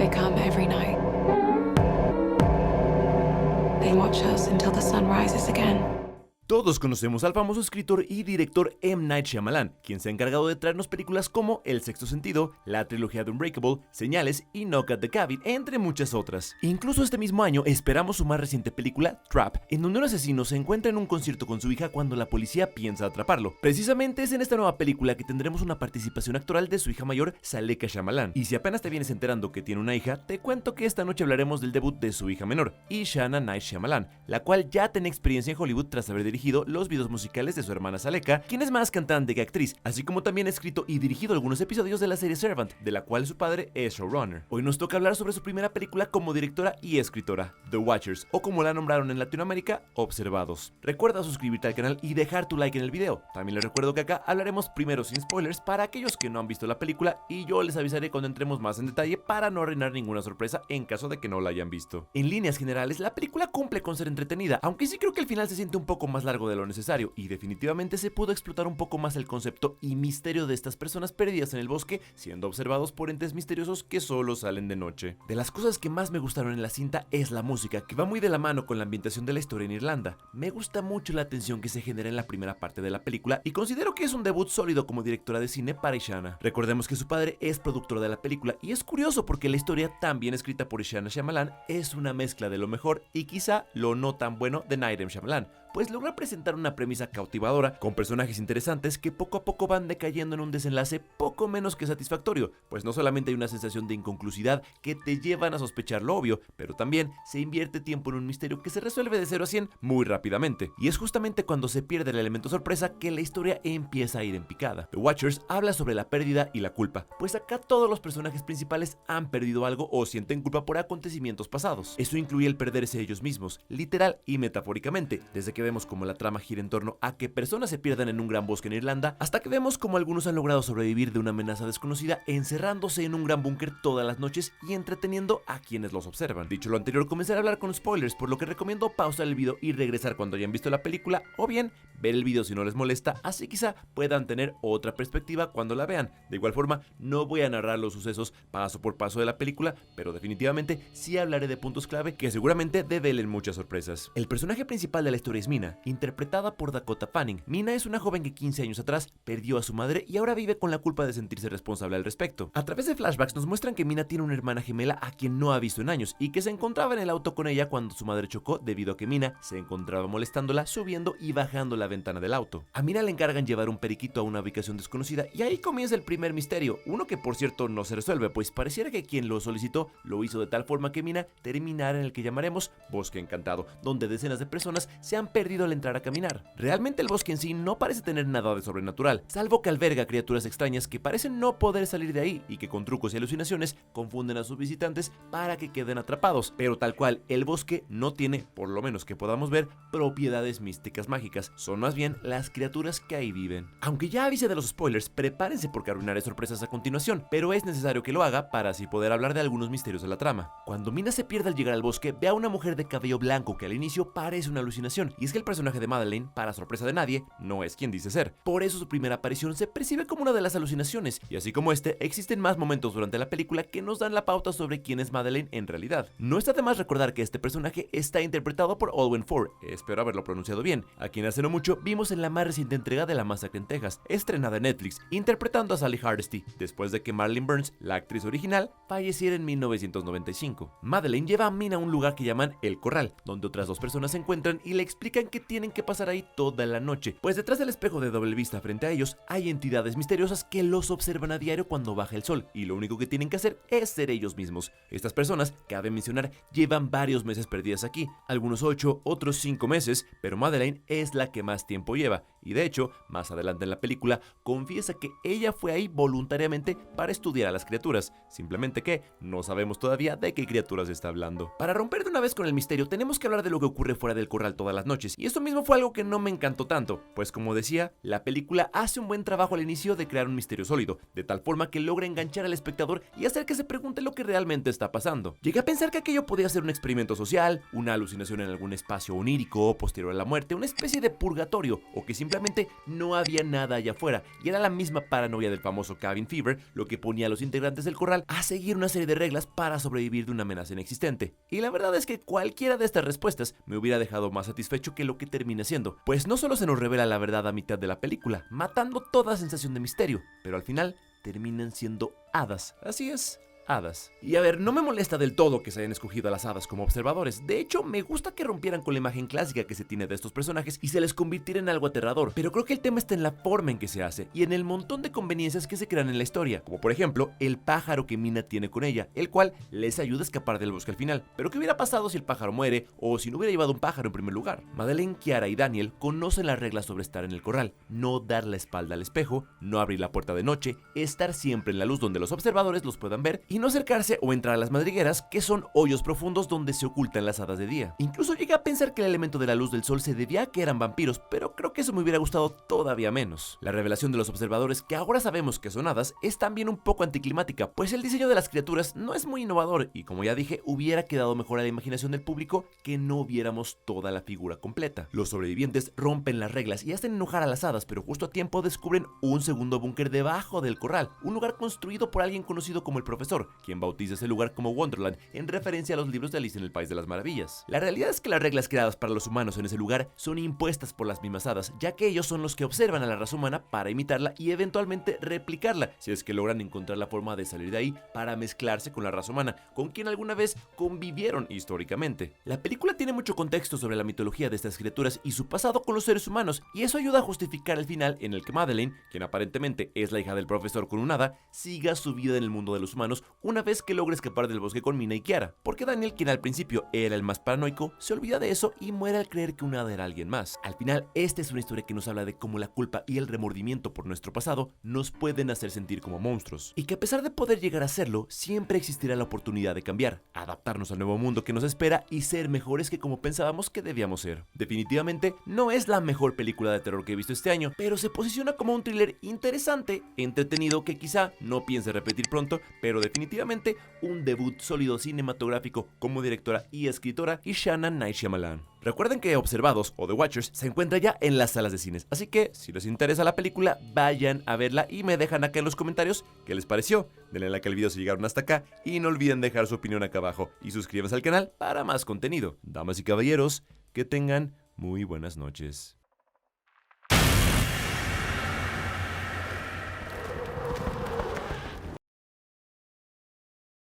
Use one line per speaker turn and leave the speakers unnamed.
They come every night. They watch us until the sun rises again.
Todos conocemos al famoso escritor y director M. Night Shyamalan, quien se ha encargado de traernos películas como El Sexto Sentido, la trilogía de Unbreakable, Señales y Knock at the Cabin, entre muchas otras. Incluso este mismo año esperamos su más reciente película, Trap, en donde un asesino se encuentra en un concierto con su hija cuando la policía piensa atraparlo. Precisamente es en esta nueva película que tendremos una participación actoral de su hija mayor, Saleka Shyamalan. Y si apenas te vienes enterando que tiene una hija, te cuento que esta noche hablaremos del debut de su hija menor, Ishana Night Shyamalan, la cual ya tiene experiencia en Hollywood tras haber dirigido los videos musicales de su hermana Saleka, quien es más cantante que actriz, así como también ha escrito y dirigido algunos episodios de la serie Servant, de la cual su padre es showrunner. Hoy nos toca hablar sobre su primera película como directora y escritora, The Watchers, o como la nombraron en Latinoamérica, Observados. Recuerda suscribirte al canal y dejar tu like en el video. También les recuerdo que acá hablaremos primero sin spoilers para aquellos que no han visto la película, y yo les avisaré cuando entremos más en detalle para no arruinar ninguna sorpresa en caso de que no la hayan visto. En líneas generales, la película cumple con ser entretenida, aunque sí creo que el final se siente un poco más largo de lo necesario, y definitivamente se pudo explotar un poco más el concepto y misterio de estas personas perdidas en el bosque, siendo observados por entes misteriosos que solo salen de noche. De las cosas que más me gustaron en la cinta es la música, que va muy de la mano con la ambientación de la historia en Irlanda. Me gusta mucho la tensión que se genera en la primera parte de la película, y considero que es un debut sólido como directora de cine para Ishana. Recordemos que su padre es productor de la película, y es curioso porque la historia, también escrita por Ishana Shyamalan, es una mezcla de lo mejor y quizá lo no tan bueno de Night Shyamalan, pues logra presentar una premisa cautivadora, con personajes interesantes que poco a poco van decayendo en un desenlace poco menos que satisfactorio, pues no solamente hay una sensación de inconclusidad que te llevan a sospechar lo obvio, pero también se invierte tiempo en un misterio que se resuelve de 0 a 100 muy rápidamente, y es justamente cuando se pierde el elemento sorpresa que la historia empieza a ir en picada. The Watchers habla sobre la pérdida y la culpa, pues acá todos los personajes principales han perdido algo o sienten culpa por acontecimientos pasados. Eso incluye el perderse ellos mismos, literal y metafóricamente, desde que vemos como la trama gira en torno a que personas se pierdan en un gran bosque en Irlanda, hasta que vemos como algunos han logrado sobrevivir de una amenaza desconocida encerrándose en un gran búnker todas las noches y entreteniendo a quienes los observan. Dicho lo anterior, comenzar a hablar con spoilers, por lo que recomiendo pausar el video y regresar cuando hayan visto la película, o bien ver el video si no les molesta, así quizá puedan tener otra perspectiva cuando la vean. De igual forma, no voy a narrar los sucesos paso por paso de la película, pero definitivamente sí hablaré de puntos clave que seguramente develen muchas sorpresas. El personaje principal de la historia es Mina, interpretada por Dakota Fanning. Mina es una joven que 15 años atrás perdió a su madre y ahora vive con la culpa de sentirse responsable al respecto. A través de flashbacks nos muestran que Mina tiene una hermana gemela a quien no ha visto en años y que se encontraba en el auto con ella cuando su madre chocó, debido a que Mina se encontraba molestándola subiendo y bajando la ventana del auto. A Mina le encargan llevar un periquito a una ubicación desconocida, y ahí comienza el primer misterio, uno que por cierto no se resuelve, pues pareciera que quien lo solicitó lo hizo de tal forma que Mina terminara en el que llamaremos Bosque Encantado, donde decenas de personas se han perdido al entrar a caminar. Realmente el bosque en sí no parece tener nada de sobrenatural, salvo que alberga criaturas extrañas que parecen no poder salir de ahí y que con trucos y alucinaciones confunden a sus visitantes para que queden atrapados, pero tal cual el bosque no tiene, por lo menos que podamos ver, propiedades místicas mágicas, son más bien las criaturas que ahí viven. Aunque ya avise de los spoilers, prepárense porque arruinaré sorpresas a continuación, pero es necesario que lo haga para así poder hablar de algunos misterios de la trama. Cuando Mina se pierde al llegar al bosque, ve a una mujer de cabello blanco que al inicio parece una alucinación, y es que el personaje de Madeleine, para sorpresa de nadie, no es quien dice ser. Por eso su primera aparición se percibe como una de las alucinaciones, y así como este, existen más momentos durante la película que nos dan la pauta sobre quién es Madeleine en realidad. No está de más recordar que este personaje está interpretado por Olwen Ford, espero haberlo pronunciado bien, a quien hace no mucho vimos en la más reciente entrega de La Masacre en Texas, estrenada en Netflix, interpretando a Sally Hardesty, después de que Marilyn Burns, la actriz original, falleciera en 1995. Madeleine lleva a Mina a un lugar que llaman El Corral, donde otras dos personas se encuentran y le explican que tienen que pasar ahí toda la noche, pues detrás del espejo de doble vista frente a ellos hay entidades misteriosas que los observan a diario cuando baja el sol, y lo único que tienen que hacer es ser ellos mismos. Estas personas, cabe mencionar, llevan varios meses perdidas aquí, algunos 8, otros 5 meses, pero Madeleine es la que más tiempo lleva, y de hecho, más adelante en la película, confiesa que ella fue ahí voluntariamente para estudiar a las criaturas, simplemente que no sabemos todavía de qué criaturas está hablando. Para romper de una vez con el misterio, tenemos que hablar de lo que ocurre fuera del corral todas las noches, noches, y esto mismo fue algo que no me encantó tanto, pues como decía, la película hace un buen trabajo al inicio de crear un misterio sólido, de tal forma que logra enganchar al espectador y hacer que se pregunte lo que realmente está pasando. Llegué a pensar que aquello podía ser un experimento social, una alucinación en algún espacio onírico posterior a la muerte, una especie de purgatorio, o que simplemente no había nada allá afuera, y era la misma paranoia del famoso cabin fever lo que ponía a los integrantes del corral a seguir una serie de reglas para sobrevivir de una amenaza inexistente. Y la verdad es que cualquiera de estas respuestas me hubiera dejado más satisfecho que lo que termina siendo, pues no solo se nos revela la verdad a mitad de la película, matando toda sensación de misterio, pero al final terminan siendo hadas. Así es, hadas. Y a ver, no me molesta del todo que se hayan escogido a las hadas como observadores. De hecho, me gusta que rompieran con la imagen clásica que se tiene de estos personajes y se les convirtiera en algo aterrador. Pero creo que el tema está en la forma en que se hace y en el montón de conveniencias que se crean en la historia. Como por ejemplo, el pájaro que Mina tiene con ella, el cual les ayuda a escapar del bosque al final. Pero ¿qué hubiera pasado si el pájaro muere o si no hubiera llevado un pájaro en primer lugar? Madeleine, Kiara y Daniel conocen las reglas sobre estar en el corral. No dar la espalda al espejo, no abrir la puerta de noche, estar siempre en la luz donde los observadores los puedan ver y no acercarse o entrar a las madrigueras, que son hoyos profundos donde se ocultan las hadas de día. Incluso llegué a pensar que el elemento de la luz del sol se debía a que eran vampiros, pero creo que eso me hubiera gustado todavía menos. La revelación de los observadores, que ahora sabemos que son hadas, es también un poco anticlimática, pues el diseño de las criaturas no es muy innovador y, como ya dije, hubiera quedado mejor a la imaginación del público que no viéramos toda la figura completa. Los sobrevivientes rompen las reglas y hacen enojar a las hadas, pero justo a tiempo descubren un segundo búnker debajo del corral, un lugar construido por alguien conocido como el Profesor, quien bautiza ese lugar como Wonderland en referencia a los libros de Alicia en el País de las Maravillas. La realidad es que las reglas creadas para los humanos en ese lugar son impuestas por las mismas hadas, ya que ellos son los que observan a la raza humana para imitarla y eventualmente replicarla, si es que logran encontrar la forma de salir de ahí para mezclarse con la raza humana, con quien alguna vez convivieron históricamente. La película tiene mucho contexto sobre la mitología de estas criaturas y su pasado con los seres humanos, y eso ayuda a justificar el final en el que Madeleine, quien aparentemente es la hija del profesor con un hada, siga su vida en el mundo de los humanos una vez que logra escapar del bosque con Mina y Kiara, porque Daniel, quien al principio era el más paranoico, se olvida de eso y muere al creer que un hada era alguien más. Al final, esta es una historia que nos habla de cómo la culpa y el remordimiento por nuestro pasado nos pueden hacer sentir como monstruos, y que a pesar de poder llegar a serlo, siempre existirá la oportunidad de cambiar, adaptarnos al nuevo mundo que nos espera y ser mejores que como pensábamos que debíamos ser. Definitivamente no es la mejor película de terror que he visto este año, pero se posiciona como un thriller interesante, entretenido, que quizá no piense repetir pronto, pero definitivamente un debut sólido cinematográfico como directora y escritora Ishana Night Shyamalan. Recuerden que Observados o The Watchers se encuentra ya en las salas de cines, así que si les interesa la película, vayan a verla y me dejan acá en los comentarios qué les pareció. Denle like al video si llegaron hasta acá y no olviden dejar su opinión acá abajo y suscríbanse al canal para más contenido. Damas y caballeros, que tengan muy buenas noches.